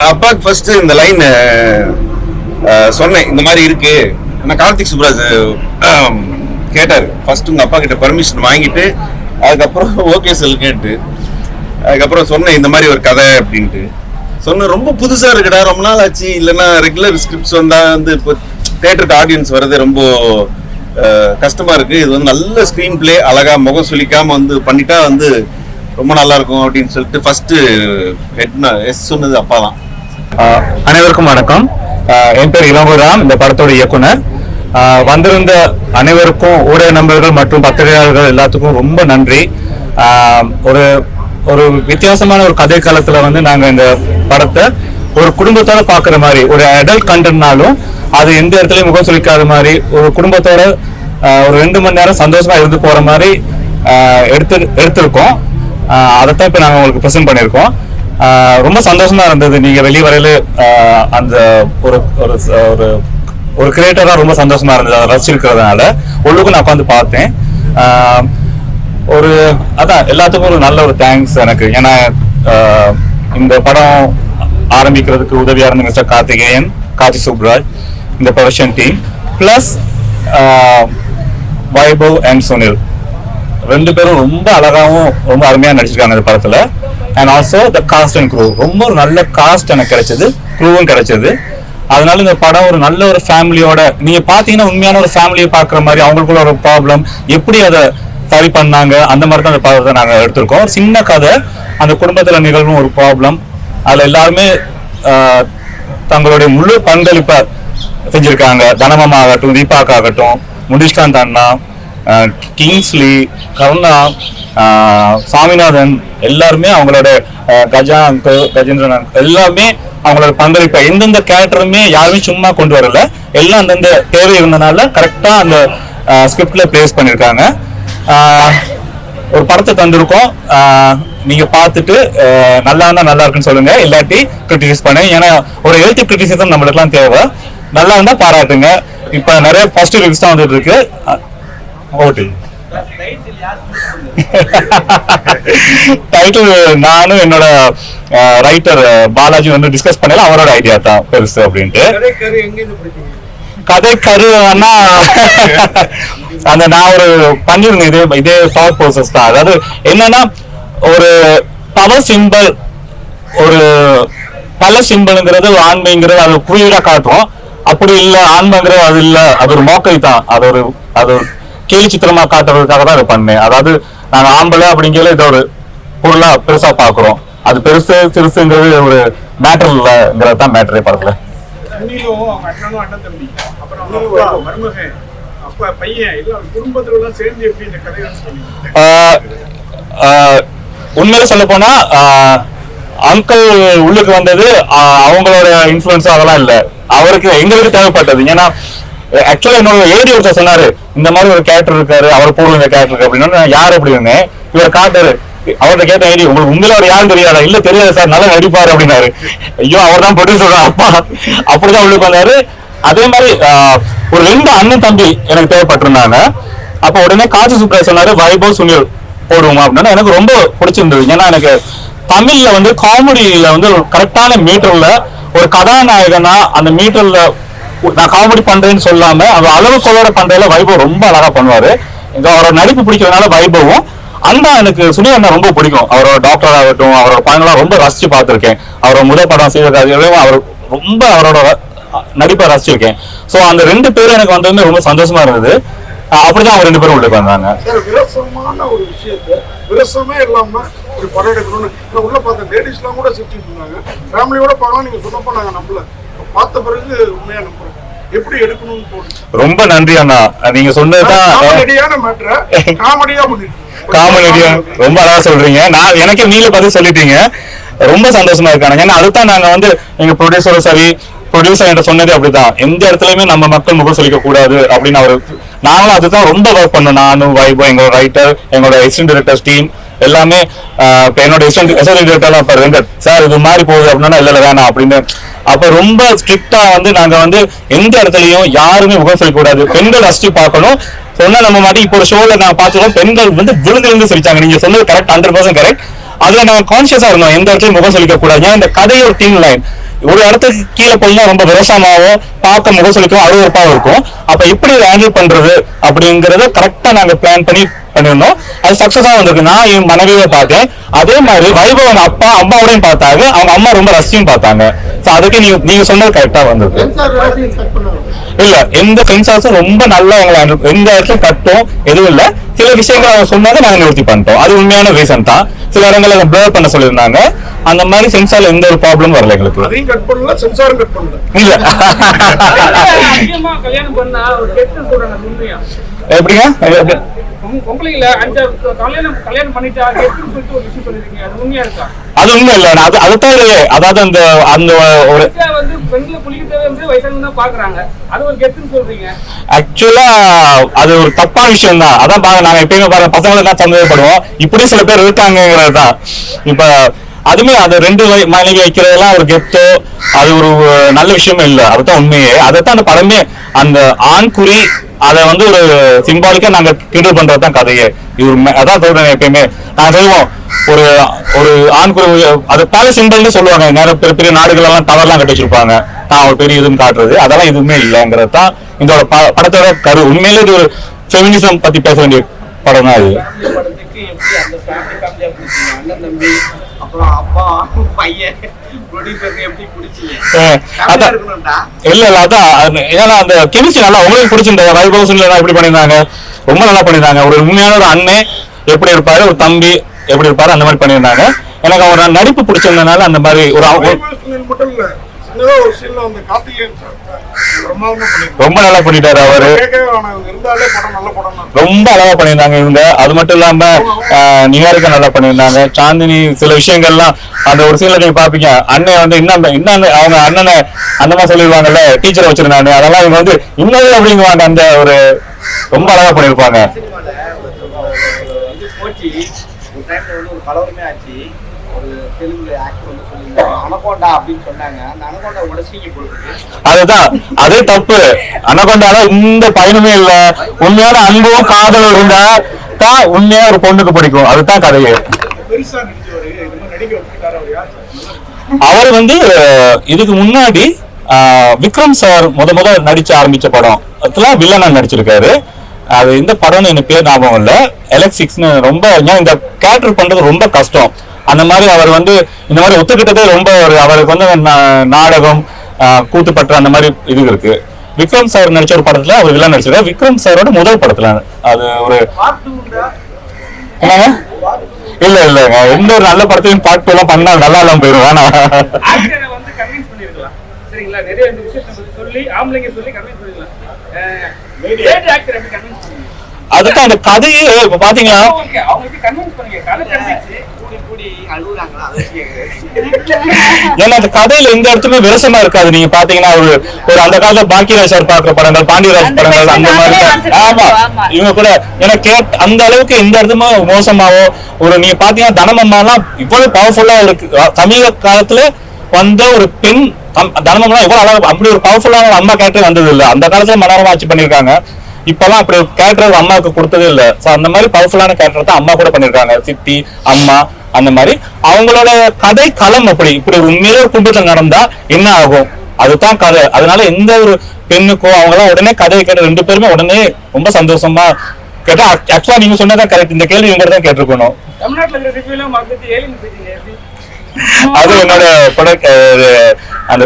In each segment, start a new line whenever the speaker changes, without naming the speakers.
அப்பாக்கு ஃபர்ஸ்ட் இந்த லைன் சொன்னேன், இந்த மாதிரி இருக்கு. நான் கார்த்திக் சுப்ராஜ் கேட்டார் ஃபர்ஸ்ட் உங்க அப்பா கிட்ட பர்மிஷன் வாங்கிட்டு, அதுக்கப்புறம் ஓகே சொல் கேட்டு, அதுக்கப்புறம் சொன்னேன் இந்த மாதிரி ஒரு கதை அப்படின்ட்டு சொன்ன. ரொம்ப புதுசா இருக்குடா, ரொம்ப நாள் ஆச்சு. இல்லைன்னா ரெகுலர் ஸ்கிரிப்ட்ஸ் வந்தா வந்து இப்போ தியேட்டருக்கு ஆடியன்ஸ் வர்றது ரொம்ப கஷ்டமா இருக்கு. இது வந்து நல்ல ஸ்கிரீன் பிளே, அழகா முகம் சுளிக்காம வந்து பண்ணிட்டா வந்து ரொம்ப நல்லா இருக்கும் அப்படின்னு சொல்லிட்டு ஃபர்ஸ்ட் எஸ் சொன்னது அப்பா தான்.
அனைவருக்கும் வணக்கம். என் பேர் இளங்கோராம், இந்த படத்தோட இயக்குனர். வந்திருந்த அனைவருக்கும் ஊடக நண்பர்கள் மற்றும் பத்திரிகையாளர்கள் எல்லாத்துக்கும் ரொம்ப நன்றி. ஒரு ஒரு வித்தியாசமான ஒரு கதை காலத்துல வந்து நாங்க இந்த படத்தை ஒரு குடும்பத்தோட பாக்குற மாதிரி, ஒரு அடல்ட் கண்டென்ட்னாலும் அது எந்த இடத்துலயும் முகம் சுளிக்காத மாதிரி, ஒரு குடும்பத்தோட ஒரு 2 மணி நேரம் சந்தோஷமா இருந்து போற மாதிரி எடுத்திருக்கோம். அதைத்தான் இப்ப நாங்க உங்களுக்கு ப்ரெசென்ட் பண்ணியிருக்கோம். ரொம்ப சந்தோஷமா இருந்தது. நீங்க வெளியே வரையில அந்த ஒரு ஒரு கிரியேட்டரா ரொம்ப சந்தோஷமா இருந்தது. அதை ரசிச்சிருக்கிறதுனால உள்ளுக்கும் நான் உட்காந்து பார்த்தேன். அதான் எல்லாத்துக்கும் ஒரு நல்ல ஒரு தேங்க்ஸ் எனக்கு. ஏன்னா இந்த படம் ஆரம்பிக்கிறதுக்கு உதவியா இருந்த மிஸ்டர் கார்த்திக் சுப்ராஜ், இந்த production team, plus Vaibhav and Sunil, 2 பேரும் ரொம்ப அழகாவும் ரொம்ப அருமையா நடிச்சிருக்காங்க இந்த படத்துல. And also the cast and crew, ரொம்ப ஒரு நல்ல காஸ்ட் எனக்கு கிடைச்சது, க்ரூவும் கிடைச்சது. அதனால இந்த படம் ஒரு நல்ல ஒரு ஃபேமிலியோட, நீங்க பாத்தீங்கன்னா உண்மையான ஒரு ஃபேமிலியை பாக்குற மாதிரி, அவங்களுக்குள்ள ஒரு ப்ராப்ளம் எப்படி அதை சரி பண்ணாங்க, அந்த மாதிரி தான் அந்த படத்தை நாங்க எடுத்திருக்கோம். சின்ன கதை, அந்த குடும்பத்துல நிகழ்வும் ஒரு ப்ராப்ளம், அதுல எல்லாருமே தங்களுடைய முழு பங்களிப்பை செஞ்சிருக்காங்க. தனமம்மா ஆகட்டும், தீபாக் ஆகட்டும், முனிஷ்காந்த் அண்ணா, கிங்ஸ்லி, கருணா, சாமிநாதன், எல்லாருமே அவங்களோட கஜேந்திரன் எல்லாமே அவங்களோட பங்களிப்பை, எந்தெந்த கேரக்டருமே யாருமே சும்மா கொண்டு வரல, எல்லாம் அந்தந்த தேவை இருந்தனால கரெக்டா அந்த ஸ்கிரிப்ட்ல பிளேஸ் பண்ணிருக்காங்க. ஒரு படத்தை தந்திருக்கோம். நீங்க பார்த்துட்டு நல்லா இருக்குன்னு சொல்லுங்க, இல்லாட்டி கிரிட்டிசைஸ் பண்ணுங்க. ஏன்னா ஒரு ஹெல்த்தி கிரிட்டிசிசம் நம்மளுக்குலாம் தேவை. நல்லா இருந்தா பாராட்டுங்க. இப்ப நிறைய பாசிட்டிவ் ரிவ்யூஸ் தான் வந்துட்டு இருக்கு. ஓகே, டைட்டில் நானும் என்னோட ரைட்டர் பாலாஜி வந்து டிஸ்கஸ் பண்ணல, அவரோட ஐடியா தான் பெருசு அப்படின்ட்டு. கதை கருன்னா அந்த நான் ஒரு பண்ணிருந்தேன், இதே தாட் ப்ராசஸ் தான். அதாவது என்னன்னா, ஒரு பவர் சிம்பிள், ஒரு பல சிம்பிள்ங்கிறது ஆண்மைங்கிறது அது குறியீடா காட்டுறோம். அப்படி இல்ல, ஆண்மைங்கிறது அது இல்ல, அது ஒரு மோக்கை தான், அது ஒரு கேலி சித்திரமா காட்டுறதுக்காக தான் இதை பண்ணேன். அதாவது நாங்க ஆம்பளை அப்படிங்கிற இதை ஒரு பொருளா பெருசா பாக்குறோம். அது பெருசு சிறுசுங்கிறது ஒரு மேட்டர் இல்லைங்கிறது தான் மேட்டரே படத்துல. உண்மையில சொல்ல போனா அங்கிள் உள்ளுக்கு வந்தது அவங்களோட இன்ஃபுளுன்ஸ் அதெல்லாம் இல்ல, அவருக்கு எங்களுக்கு தேவைப்பட்டது. ஏன்னா ஆக்சுவலா என்னோட ஏடி ஒருத்தர் சொன்னாரு, இந்த மாதிரி ஒரு கேரக்டர் இருக்காரு, அவர் போடுற கேரக்டர் அப்படின்னா யாரு அப்படி இருந்தேன். இவர் காட்டாரு, அவர்கிட்ட கேட்ட ஐடி, உங்களுக்கு உங்களோட யாரும் தெரியாதா? இல்ல தெரியாது சார், நல்லா நடிப்பாரு அப்படின்னாரு. ஐயோ, அவர் தான் ப்ரொடியூசர் அப்பா, அப்படிதான் உள்ளுக்கு வந்தாரு. அதே மாதிரி ஒரு 2 அண்ணன் தம்பி எனக்கு தேவைப்பட்டிருந்தாங்க. அப்ப உடனே கார்த்திக் சுப்ராஜ் சொன்னாரு, வைபவ் சுனில் போடுவோமா அப்படின்னா எனக்கு ரொம்ப பிடிச்சிருந்தது. ஏன்னா எனக்கு தமிழ்ல வந்து காமெடியில வந்து கரெக்டான மீட்டர்ல ஒரு கதாநாயகனா அந்த மீட்டர்ல நான் காமெடி பண்றேன்னு சொல்லாம அவர் அளவுக்கோளோட பண்றதுல வைபவ் ரொம்ப அழகா பண்ணுவாரு. அவரோட நடிப்பு பிடிக்கிறதுனால வைபவும் அந்த எனக்கு சுனில் அண்ணா ரொம்ப பிடிக்கும். அவரோட டாக்டர் ஆகட்டும், அவரோட படங்கள்லாம் ரொம்ப ரசிச்சு பார்த்திருக்கேன். அவரோட முதல் படம் செய்வதற்காக அவர் ரொம்ப அவரோட நடிப்பை ரசிச்சிருக்கேன். சோ அந்த 2 பேரும் எனக்கு வந்தது ரொம்ப சந்தோஷமா இருந்தது. அப்படிதான் அவங்க 2 பேரும் உள்ள வந்தாங்க.
விரசமான ஒரு விஷயத்தை விரசமே இல்லாம ஒரு படம் எடுக்கணும்னு உள்ள பார்த்த லேடிஸ் எல்லாம் கூட சிரிச்சுட்டு இருந்தாங்க. ஃபேமிலியோட பார்க்கலாம் நீங்க சொன்னப்போ நாங்க நம்பல, பார்த்த பிறகு உண்மையா நம்புறோம். எப்படி எடுக்கணும்னு தோணுச்சு. ரொம்ப
நன்றி அண்ணா, நீங்க சொன்னதுதான்
காமெடியா
காமெடியா ரொம்ப அழகா சொல்றீங்க. நான் எனக்கே நீல பதில் சொல்லிட்டீங்க, ரொம்ப சந்தோஷமா இருக்காங்க. ஏன்னா அதுதான் நாங்க வந்து எங்க ப்ரொடியூசரும் சரி, ப்ரொடியூசர் என்ற சொன்னதே அப்படிதான், எந்த இடத்துலயுமே நம்ம மக்கள் முகம் சொல்லிக்க கூடாது அப்படின்னு அவரு. நாங்களும் அதுதான் ரொம்ப ஒர்க் பண்ணோம். நானும் வைபவ், எங்களோட ரைட்டர், எங்களோட அசிஸ்டன்ட் டைரக்டர்ஸ் டீம் எல்லாமே. என்னோட அசிஸ்டன்ட் டைரக்டர் வெங்கட் சார் இது மாதிரி போகுது அப்படின்னா இல்ல வேணாம் அப்படின்னு. அப்ப ரொம்ப ஸ்ட்ரிக்டா வந்து நாங்க வந்து எந்த இடத்துலயும் யாருமே முகம் சொல்லிக்க கூடாது, பெண்கள் ரசிச்சு பார்க்கணும் சொன்னா நம்ம மாட்டி. இப்போ ஒரு ஷோல நான் பார்த்துக்கோம், பெண்கள் வந்து விழுந்து சிரிச்சாங்க. நீங்க சொன்னது கரெக்ட், 100% கரெக்ட். அதுல நாங்க கான்சியஸா இருந்தோம், எந்த இடத்துலயும் முகம் சொல்லிக்க கூடாது. ஏன்னா இந்த கதையை ஒரு டீம் லைன், ஒரு இடத்துக்கு கீழே போய் ரொம்ப விரசமாவும் பார்க்க முகசொலிக்கும் அருவருப்பாவும் இருக்கும். அப்ப எப்படி ஹேண்டில் பண்றது அப்படிங்கறத கரெக்டா நாங்க பிளான் பண்ணி பண்ணிருந்தோம். அது சக்சஸா வந்திருக்கு. நான் என் மனைவியை பார்த்தேன், அதே மாதிரி வைபவ் அவங்க அப்பா அம்மாவோடையும் பார்த்தாங்க, அவங்க அம்மா ரொம்ப ரசிச்சும் பார்த்தாங்க. அதுக்கு நீங்க சொன்னது கரெக்டா வந்திருக்கு. இல்ல எந்த சென்சார்ஸும் ரொம்ப நல்லா எந்த இடத்துல கட்டும் எதுவும் இல்ல. சில விஷயங்கள் அவங்க சொன்னாங்க, நாங்க நிவர்த்தி பண்ணிட்டோம். அது உண்மையான ரீசன் தான். சில இடங்கள்ல பிளர் பண்ண சொல்லியிருந்தாங்க. அந்த மாதிரி சென்சார்ல எந்த ஒரு ப்ராப்ளம் வரல எங்களுக்கு.
அதையும் கட் பண்ணல, சென்சாரும் கட் பண்ணல.
இல்ல
அதிகமா கல்யாணம் பண்ணா ஒரு கெட்டு சொல்றாங்க உண்மையா?
எப்படிங்க?
பொம்பளைங்கள 5 கல்யாணம் பண்ணிட்டா கெட்டுன்னு சொல்லிட்டு ஒரு விஷயம் சொல்லிருக்கீங்க, அது உண்மையா இருக்கா?
அது உண்மை இல்ல. அதுதான் இல்லையே. அதாவது அந்த அந்த ஒரு
வந்து பெண்களை புலிக்கிட்டே வந்து வயசானவங்க தான் பாக்குறாங்க, அது ஒரு கெட்டுன்னு சொல்றீங்க.
ஆக்சுவலா அது ஒரு தப்பான விஷயம் தான். அதான் நாங்க எப்பயுமே பாருங்க, பசங்களை தான் சந்தேகப்படுவோம். இப்படி சில பேர் இருக்காங்கிறது தான். இப்ப அதுமே அது 2 மனைவி வைக்கிறதெல்லாம் ஒரு கெத்தோ அது ஒரு நல்ல விஷயமே இல்ல. அதுதான் உண்மையே. அதைத்தான் அந்த படமே அந்த ஆண் குறி அதை வந்து ஒரு சிம்பாலிக்கா நாங்க கிண்டல் பண்றதுதான் கதையே. இது அதான் சொல்றேன். எப்பயுமே நாங்க சொல்லுவோம், ஒரு ஒரு ஆண் குறி அது பல சிம்பிள்னு சொல்லுவாங்க. நிறைய பெரிய பெரிய நாடுகள் எல்லாம் டவர்லாம் கட்டி வச்சிருப்பாங்க, நான் ஒரு பெரிய இதுன்னு காட்டுறது. அதெல்லாம் எதுவுமே இல்லைங்கிறது தான் இதோட படத்தோட கரு. உண்மையிலே இது ஒரு ஃபெமினிசம் பத்தி பேச வேண்டிய படம் தான் இது. இல்ல அதான் ஏன்னா அந்த கெமிஸ்ட்ரி நல்லா உங்களுக்கு பிடிச்சிருந்த வைபவ் எப்படி பண்ணிருந்தாங்க, ரொம்ப நல்லா பண்ணிருந்தாங்க. ஒரு உண்மையான ஒரு அண்ணன் எப்படி இருப்பாரு, ஒரு தம்பி எப்படி இருப்பாரு, அந்த மாதிரி பண்ணிருந்தாங்க. எனக்கு அவர் நடிப்பு பிடிச்சிருந்தனால அந்த மாதிரி ஒரு ரொம்ப நல்லா பண்ணிட்டாரு அவரு. ரொம்ப அழகா பண்ணியிருந்தாங்க இவங்க. அது மட்டும் இல்லாம நிகாரிகா நல்லா பண்ணியிருந்தாங்க. சாந்தினி சில விஷயங்கள்லாம் அந்த ஒரு சீன்ல நீங்க பாப்பீங்க, அண்ணன் வந்து இன்னும் அவங்க அண்ணனை அந்த மாதிரி சொல்லிடுவாங்கல்ல, டீச்சரை வச்சிருந்தாங்க, அதெல்லாம் இவங்க வந்து இன்னொரு அப்படிங்குவாங்க. அந்த ஒரு ரொம்ப அழகா பண்ணிருப்பாங்க. அதுதான் அதே தப்பு. அனகொண்டால இந்த பயனுமே இல்ல. உண்மையான அன்பும் காதலும் இருந்தா தான் உண்மையா ஒரு பொண்ணுக்கு பிடிக்கும். அதுதான் கதையே. அவர் வந்து இதுக்கு முன்னாடி விக்ரம் சார் முத நடிச்சு ஆரம்பிச்ச படம் அதுல வில்லனா நடிச்சிருக்காரு. அது இந்த படம்னு எனக்கு பேர் ஞாபகம் இல்ல. எலக்ட்ரிக்ஸ்னு ரொம்ப இந்த கேரக்டர் பண்றது ரொம்ப கஷ்டம். அந்த மாதிரி அவர் வந்து இந்த மாதிரி ஒத்துக்கிட்டதே ரொம்ப அவருக்கு வந்து நாடகம் கூத்துப்பற்று அந்த மாதிரி இது இருக்கு. விக்ரம் சார் நடிச்ச ஒரு படத்துல அவர் வில்லன் நடிச்சிருக்காரு. விக்ரம் சாரோட முதல் படத்துல அது ஒரு என்னங்க இல்ல இல்லங்க, எந்த ஒரு நல்ல படத்தையும் பாட்டு எல்லாம் பண்ணா நல்லா எல்லாம் போயிடும். வேணா அதுதான் அந்த கதையே இப்ப பாத்தீங்கன்னா ஏன்னா அந்த கதையில எந்த இடத்துமே விரசமா இருக்காது. நீங்க பாத்தீங்கன்னா ஒரு அந்த காலத்துல பாக்கியராஜ் சார் பாக்குற படங்கள், பாண்டியராஜ் படங்கள் அந்த மாதிரி. ஆமா இவங்க கூட எனக்கு அந்த அளவுக்கு எந்த இடத்துமே மோசமாவோ ஒரு நீங்க பாத்தீங்கன்னா தனமம்மா எல்லாம் இவ்வளவு பவர்ஃபுல்லா இருக்கு. சமீப காலத்துல வந்த ஒரு பெண் தனமம்மா இவ்வளவு அழகா அப்படி ஒரு பவர்ஃபுல்லான அம்மா கேரக்டர் வந்தது இல்லை. அந்த காலத்துல மனோரமா ஆட்சி பண்ணிருக்காங்க. இப்பெல்லாம் அப்படி ஒரு கேரக்டர் அம்மாவுக்கு கொடுத்ததே இல்லை. சோ அந்த மாதிரி பவர்ஃபுல்லான கேரக்டர் தான் அம்மா கூட பண்ணிருக்காங்க. சித்தி அம்மா அந்த மாதிரி அவங்களோட கதை களம் அப்படி இப்படி உண்மையிலே ஒரு குடும்பத்தில் நடந்தா என்ன ஆகும், அதுதான் கதை. அதனால எந்த ஒரு பெண்ணுக்கோ அவங்களாம் உடனே கதையை கேட்ட 2 பேருமே உடனே ரொம்ப சந்தோஷமா கேட்டா. ஆக்சுவலா நீங்க சொன்னதான் கரெக்ட். இந்த கேள்வி இவங்க தான் கேட்டிருக்கணும். அது என்னோட அந்த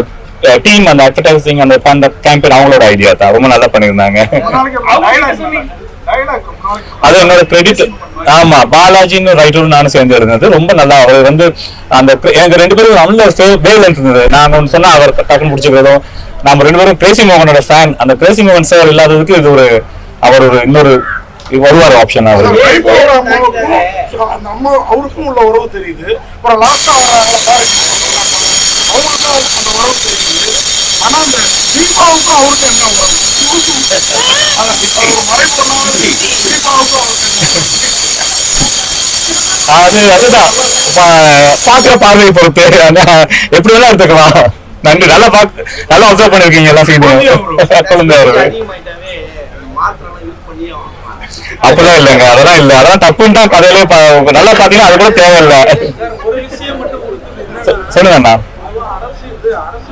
டீம் அந்த அட்வர்டைசிங் அந்த கேம்பெயின் அவங்களோட ஐடியா தான். ரொம்ப நல்லா பண்ணிருந்தாங்க. அது என்னோட கிரெடிட். ஆமா பாலாஜின்னு ரைட்டரும் நானும் சேர்ந்து இருந்தது. ரொம்ப நல்லா அவர் வந்து அந்த எங்க 2 பேரும் நல்ல வேவ் லென்த் இருந்தது. நான் ஒன்று சொன்னா அவர் டக்குன்னு முடிச்சுக்கிறதும். நம்ம 2 பேரும் கிரேசி மோகனோட ஃபேன். அந்த கிரேசி மோகன் சார் இல்லாததுக்கு இது ஒரு அவர் ஒரு இன்னொரு வருவார் ஆப்ஷன். அவருக்கு
அவருக்கும் உள்ள உறவு தெரியுது.
பாக்குற பார்வை பொறுத்து எப்படி வேணா எடுத்துக்கலாம். நன்றி. நல்லா அப்சர்வ் பண்ணிருக்கீங்க எல்லாம் சேர்ந்து. அப்படிலாம் இல்லைங்க, அதெல்லாம் இல்ல. அதெல்லாம் தப்புன்னு தான் கதையிலே நல்லா பாத்தீங்கன்னா அது கூட தேவையில்லை. சொல்லுங்க அண்ணா.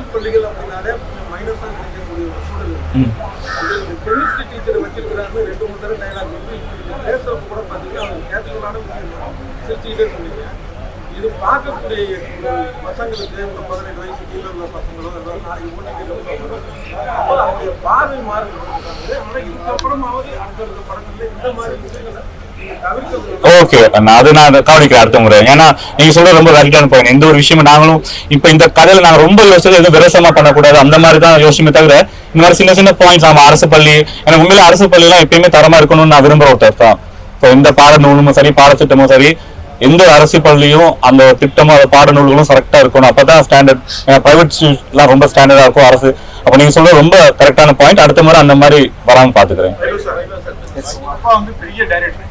அரசு பள்ளிகள் அப்படின்னாலே மைனஸாக கிடைக்கக்கூடிய ஒரு சூழல். கெமிஸ்ட்ரி டீச்சர் வச்சிருக்கிறாங்க 2-3 தடவை டைலாக் வந்து இப்போ பேசுறப்ப கூட பார்த்தீங்கன்னா அவங்க கேட்டுக்கலான விஷயம் சிரிச்சுக்கிட்டே சொன்னீங்க. இது பார்க்கக்கூடிய பசங்களுக்கு இந்த 18 வயசு கீழே உள்ள பசங்களோ ஏதாவது நாளைக்கு ஓட்டிட்டு அப்போ அவங்க பார்வை மாறுபடுறாங்க. ஆனால் இதுக்கப்புறமாவது அடுத்த படங்கள்ல இந்த மாதிரி விஷயங்களை
ஓகே, நான் கவனிக்கிறேன் அடுத்த முறை. ஏன்னா நீங்க சொல்றது ரொம்ப வேலிடான பாயிண்ட். எந்த ஒரு விஷயமும் நாங்களும் இப்ப இந்த கதையில நாங்க ரொம்ப யோசிச்சது எதுவும் விரசமா பண்ணக்கூடாது அந்த மாதிரி தான் யோசிச்சுமே தவிர இந்த மாதிரி சின்ன சின்ன பாயிண்ட்ஸ். ஆமா, அரசு பள்ளி எனக்கு உண்மையில அரசு பள்ளி எல்லாம் எப்பயுமே தரமா இருக்கணும்னு நான் விரும்புற ஒருத்தர் தான். இப்போ எந்த பாடநூலும் சரி பாடத்திட்டமும் சரி எந்த ஒரு அரசு பள்ளியும் அந்த திட்டமும் அந்த பாடநூல்களும் கரெக்டா இருக்கணும். அப்பதான் ஸ்டாண்டர்ட். பிரைவேட் எல்லாம் ரொம்ப ஸ்டாண்டர்டா இருக்கும் அரசு. அப்ப நீங்க சொல்றது ரொம்ப கரெக்டான பாயிண்ட். அடுத்த முறை அந்த மாதிரி வராம பாத்துக்கிறேன்.
அப்பா வந்து பெரிய டைரக்டர்,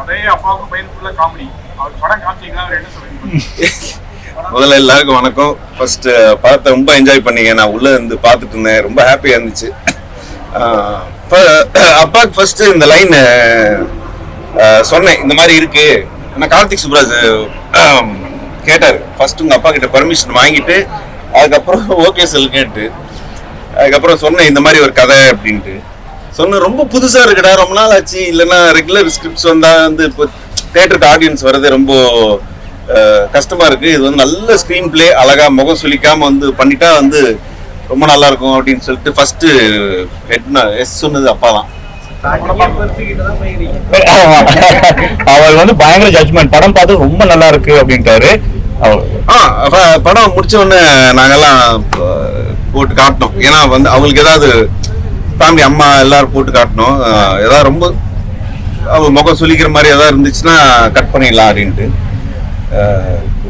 அதே அப்பாவுக்கும் பையனுக்குள்ள காமெடி. அவர் படம் காமிச்சீங்கன்னா அவர் என்ன சொல்லுவீங்க?
முதல்ல எல்லாருக்கும் வணக்கம். ஃபர்ஸ்ட் படத்தை ரொம்ப என்ஜாய் பண்ணீங்க. நான் உள்ள இருந்து பார்த்துட்டு இருந்தேன், ரொம்ப ஹாப்பியா இருந்துச்சு. அப்பாவுக்கு ஃபர்ஸ்ட் இந்த லைன் சொன்னேன், இந்த மாதிரி இருக்கு. நான் கார்த்திக் சுப்ராஜ் கேட்டார். ஃபர்ஸ்ட் உங்க அப்பா கிட்ட பர்மிஷன் வாங்கிட்டு அதுக்கப்புறம் ஓகே கேட்டு அதுக்கப்புறம் சொன்னேன் இந்த மாதிரி ஒரு கதை அப்படின்ட்டு சொன்ன. ரொம்ப புதுசா இருக்குடா, ரொம்ப நாள் ஆச்சு. இல்லைன்னா ரெகுலர் ஸ்கிரிப்ட்ஸ் வந்தா வந்து இப்போ தியேட்டருக்கு ஆடியன்ஸ் வர்றது ரொம்ப கஷ்டமா இருக்கு. இது வந்து நல்ல ஸ்கிரீன் பிளே, அழகா முகம் சுளிக்காம வந்து பண்ணிட்டா வந்து ரொம்ப நல்லா இருக்கும் அப்படின்னு சொல்லிட்டு ஃபர்ஸ்ட் எஸ் சொன்னது அப்பா தான்.
அவர் வந்து பயங்கர ஜட்ஜ்மெண்ட். படம் பார்த்து ரொம்ப நல்லா இருக்கு அப்படின்ட்டாரு.
படம் முடிச்ச உடனே நாங்கெல்லாம் போட்டு காட்டினோம். ஏன்னா வந்து அவங்களுக்கு ஏதாவது ஃபேமிலி அம்மா எல்லாரும் போட்டு காட்டணும். ஏதாவது ரொம்ப அவங்க முகம் சொல்லிக்கிற மாதிரி ஏதாவது இருந்துச்சுன்னா கட் பண்ணிடலாம் அப்படின்ட்டு.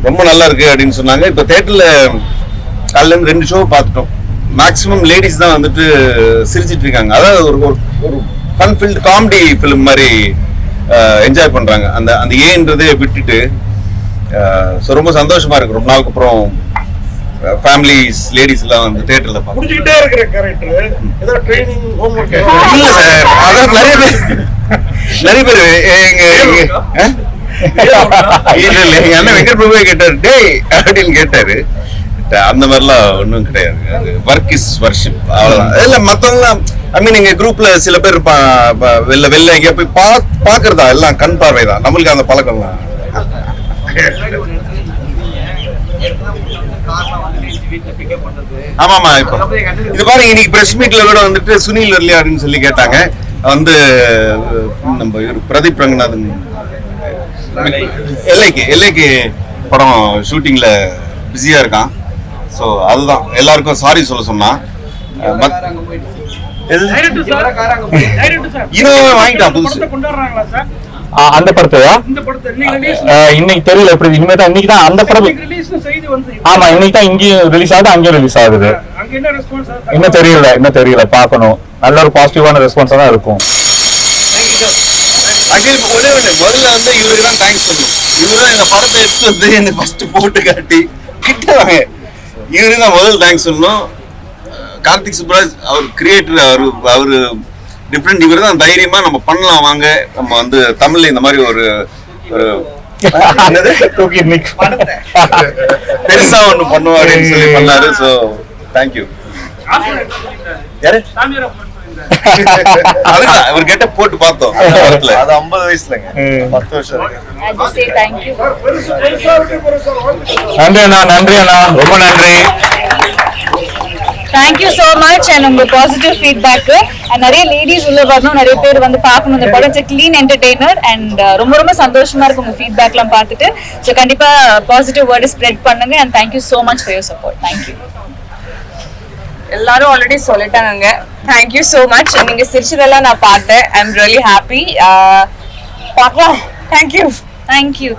ரொம்ப நல்லா இருக்கு அப்படின்னு சொன்னாங்க. இப்போ தேட்டர்ல காலையில இருந்து 2 ஷோ பார்த்துட்டோம். மேக்சிமம் லேடிஸ் தான் வந்துட்டு சிரிச்சிட்டு இருக்காங்க. அதாவது ஒரு ஃபன் ஃபில்ட் காமெடி ஃபிலிம் மாதிரி என்ஜாய் பண்றாங்க. அந்த ஏன்றதே விட்டுட்டு ரொம்ப சந்தோஷமா இருக்கு. ரொம்ப நாளுக்கு அப்புறம் ஃபேமிலிஸ் லேடிஸ் எல்லாம் வந்து தியேட்டர்ல
முடிஞ்சிட்டே இருக்கிற கேரக்டர் ஏதோ ட்ரைனிங் ஹோம் ஒர்க்
இல்ல சார். அதான் நிறைய பேர் எங்க அண்ணன் வெங்கட் பிரபுவே கேட்டாரு, டேய் அப்படின்னு கேட்டாரு. அந்த மாதிரிலாம் ஒன்றும் கிடையாது. அது ஒர்க் இஸ் வர்ஷிப், அவ்வளவுதான். இல்ல மத்தவங்கலாம் ஐ மீன் எங்க குரூப்ல சில பேர் வெளில எங்கேயா போய் பாக்குறதா எல்லாம் கண் பார்வை தான். நம்மளுக்கு அந்த பழக்கம் தான். ஆமாமா. இப்போ இது பாருங்க, இன்னைக்கு பிரஸ் மீட்ல கூட வந்துட்டு சுனில் வரலையா அப்படின்னு சொல்லி கேட்டாங்க. வந்து நம்ம பிரதீப் ரங்கநாதன் எல்லைக்கு படம் ஷூட்டிங்ல பிஸியா இருக்கான். ஸோ அதுதான் எல்லாருக்கும் சாரி சொல்ல சொன்னா. வாங்கிட்டான் புதுசு
அந்த படத்தையா? இன்னைக்கு தெரியல எப்படி. இனிமே தான் இன்னைக்கு தான் அந்த படம். ஆமா, இன்னைக்கு தான் இங்கேயும் ரிலீஸ் ஆகுது, அங்கேயும் ரிலீஸ் ஆகுது. இன்னும் தெரியல பார்க்கணும். நல்ல ஒரு பாசிட்டிவான ரெஸ்பான்ஸா தான் இருக்கும்.
முதல்ல வந்து இவருக்கு தான் தேங்க்ஸ் சொல்லணும். இவரு தான் இந்த படத்தை எடுத்து வந்து என்ன ஃபர்ஸ்ட் போட்டு காட்டி கிட்டாங்க. இவரு தான் முதல் தேங்க்ஸ் சொல்லணும். கார்த்திக் சுப்ராஜ் அவர் கிரியேட்டர், அவரு டிஃப்ரெண்ட். இவர் தான் தைரியமா நம்ம பண்ணலாம் வாங்க, நம்ம வந்து தமிழ்ல இந்த மாதிரி ஒரு பெருசா ஒண்ணு பண்ணுவாருன்னு சொல்லி பண்ணாரு. So thank you. அதுதான் இவர் கேட்ட போட்டு பார்த்தோம். அது 50 வயசுலங்க, 10 வருஷம்.
நன்றி அண்ணா, ரொம்ப நன்றி.
Thank you so much. அண்ட் உங்க பாசிட்டிவ் ஃபீட்பேக்கு நிறைய லேடிஸ் உள்ள வரணும், நிறைய பேர் வந்து பார்க்கணும் இந்த படம். இட்ஸ் க்ளீன் என்டர்டெய்னர் அண்ட் ரொம்ப சந்தோஷமா இருக்கு உங்க ஃபீட்பேக்லாம் பார்த்துட்டு. ஸோ கண்டிப்பா பாசிட்டிவ் வேர்டு ஸ்ப்ரெட் பண்ணுங்க. And thank you so much for your support. Thank you.
எல்லாரும் ஆல்ரெடி சொல்லிட்டாங்க. Thank you so much. நீங்க சிரிச்சதெல்லாம் நான் பார்த்தேன். I am really happy. பார்க்கலாம். தேங்க்யூ.
தேங்க்யூ.